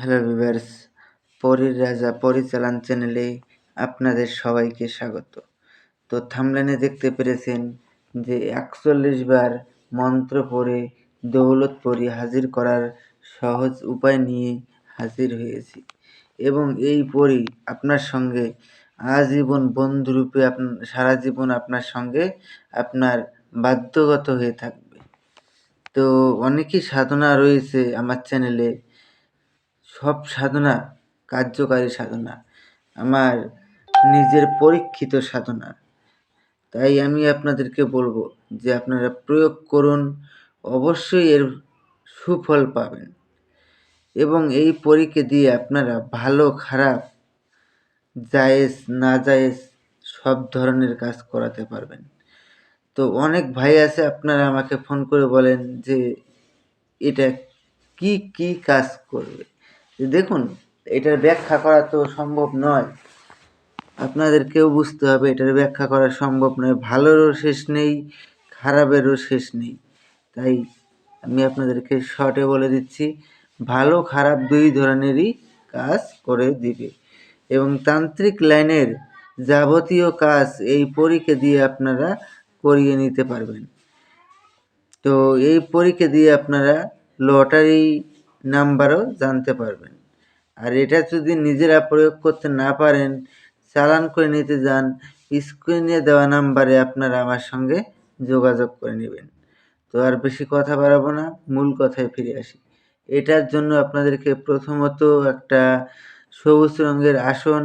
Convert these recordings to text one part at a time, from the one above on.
Hello viewers, পরীর রাজা পরিচালন চ্যানেলে আপনাদের সবাইকে স্বাগত। তো থাম্বনেলে দেখতে পেরেছেন যে ৪১ বার মন্ত্র পড়ে দৌলতপুরী হাজির করার সহজ উপায় নিয়ে হাজির হয়েছি এবং এই পরী আপনার সঙ্গে আজীবন বন্ধুরূপে সারা জীবন আপনার সঙ্গে আপনার বাধ্যগত হয়ে থাকবে। তো অনেকই সাধনা রয়েছে আমার চ্যানেলে, সব সাধনা কার্যকারী সাধনা, আমার নিজের পরীক্ষিত সাধনা। তাই আমি আপনাদেরকে বলবো যে আপনারা প্রয়োগ করুন, অবশ্যই এর সুফল পাবেন এবং এই পরীকে দিয়ে আপনারা ভালো খারাপ জায়েজ নাজায়েজ সব ধরনের কাজ করাতে পারবেন। তো অনেক ভাই আছে, আপনারা আমাকে ফোন করে বলেন যে এটা কি কাজ করবে। দেখুন, এটার ব্যাখ্যা করা তো সম্ভব নয়, আপনাদেরকেও বুঝতে হবে এটার ব্যাখ্যা করা সম্ভব নয়। ভালোরও শেষ নেই, খারাপেরও শেষ নেই। তাই আমি আপনাদেরকে শর্টে বলে দিচ্ছি, ভালো খারাপ দুই ধরনেরই কাজ করে দিবে এবং তান্ত্রিক লাইনের যাবতীয় কাজ এই পরীকে দিয়ে আপনারা করিয়ে নিতে পারবেন। তো এই পরীকে দিয়ে আপনারা লটারি নাম্বারও জানতে পারবেন। আর এটা যদি নিজেরা প্রয়োগ করতে না পারেন, চালান করে নিতে যান, স্ক্রিনে দেওয়া নাম্বারে আপনারা আমার সঙ্গে যোগাযোগ করে নেবেন। তো আর বেশি কথা বাড়াবো না, মূল কথায় ফিরে আসি। এটার জন্য আপনাদেরকে প্রথমত একটা সবুজ রঙের আসন,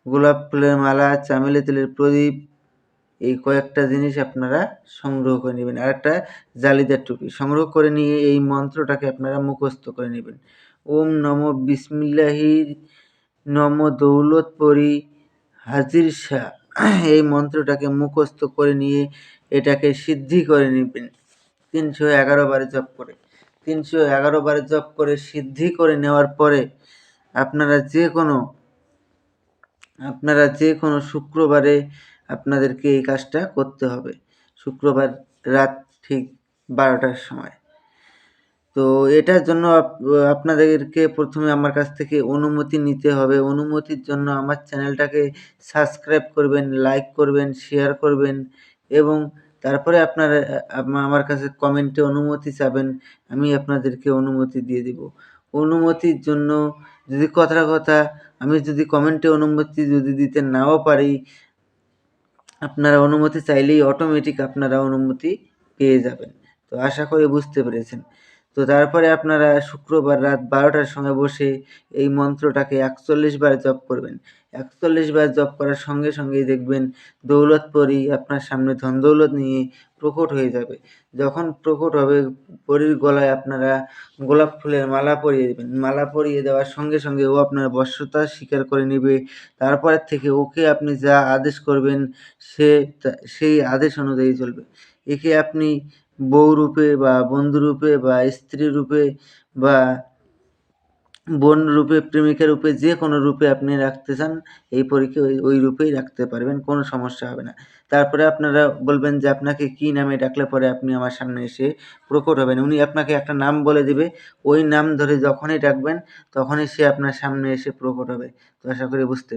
গোলাপ ফুলের মালা, চামেলি তেলের প্রদীপ, এই কয়েকটা জিনিস আপনারা সংগ্রহ করে নেবেন। আর একটা জালিদার টুপি সংগ্রহ করে নিয়ে এই মন্ত্রটাকে আপনারা মুখস্থ করে নেবেন। ওম নমো বিসমিল্লাহির নমো দৌলতপুরী হাজির শাহ, এই মন্ত্রটাকে মুখস্থ করে নিয়ে এটাকে সিদ্ধি করে নেবেন ৩১১ বারে জপ করে। ৩১১ বারে জপ করে সিদ্ধি করে নেওয়ার পরে আপনারা যে কোনো শুক্রবারে আপনাদেরকে এই কাজটা করতে হবে, শুক্রবার রাত ঠিক ১২টার সময়। তো এটার জন্য আপনাদেরকে প্রথমে আমার কাছ থেকে অনুমতি নিতে হবে। অনুমতির জন্য আমার চ্যানেলটাকে সাবস্ক্রাইব করবেন, লাইক করবেন, শেয়ার করবেন এবং তারপরে আপনারা আমার কাছে কমেন্টে অনুমতি চাবেন, আমি আপনাদেরকে অনুমতি দিয়ে দেব। অনুমতির জন্য যদি কথা আমি যদি কমেন্টে অনুমতি যদি দিতে নাও পারি, আপনারা অনুমতি চাইলেই অটোমেটিক আপনারা অনুমতি পেয়ে যাবেন। তো আশা করি বুঝতে পেরেছেন। তো তারপরে আপনারা শুক্রবার রাত ১২টার সময় বসে এই মন্ত্রটাকে ৪১ বার জপ করবেন। ৪১ বার জপ করার সঙ্গে সঙ্গেই দেখবেন দৌলতপুরী আপনার সামনে ধন দৌলত নিয়ে প্রকট হয়ে যাবে। যখন প্রকট হবে, পরীর গলায় আপনারা গোলাপ ফুলের মালা পরিয়ে দেবেন। মালা পরিয়ে দেওয়ার সঙ্গে সঙ্গে ও আপনার বশ্যতা স্বীকার করে নেবে। তারপরের থেকে ওকে আপনি যা আদেশ করবেন সেই আদেশ অনুযায়ী চলবে। একে আপনি বউ রূপে বা বন্ধু রূপে বা স্ত্রী রূপে বা বোন রূপে, প্রেমিকা রূপে, যে কোনো রূপে আপনি রাখতে চান এই পরীকে ওই রূপেই রাখতে পারবেন, কোনো সমস্যা হবে না। তারপরে আপনারা বলবেন যে আপনাকে কী নামে ডাকলে পরে আপনি আমার সামনে এসে প্রকট হবেন। উনি আপনাকে একটা নাম বলে দেবে, ওই নাম ধরে যখনই ডাকবেন তখনই সে আপনার সামনে এসে প্রকট হবে। তো আশা করি বুঝতে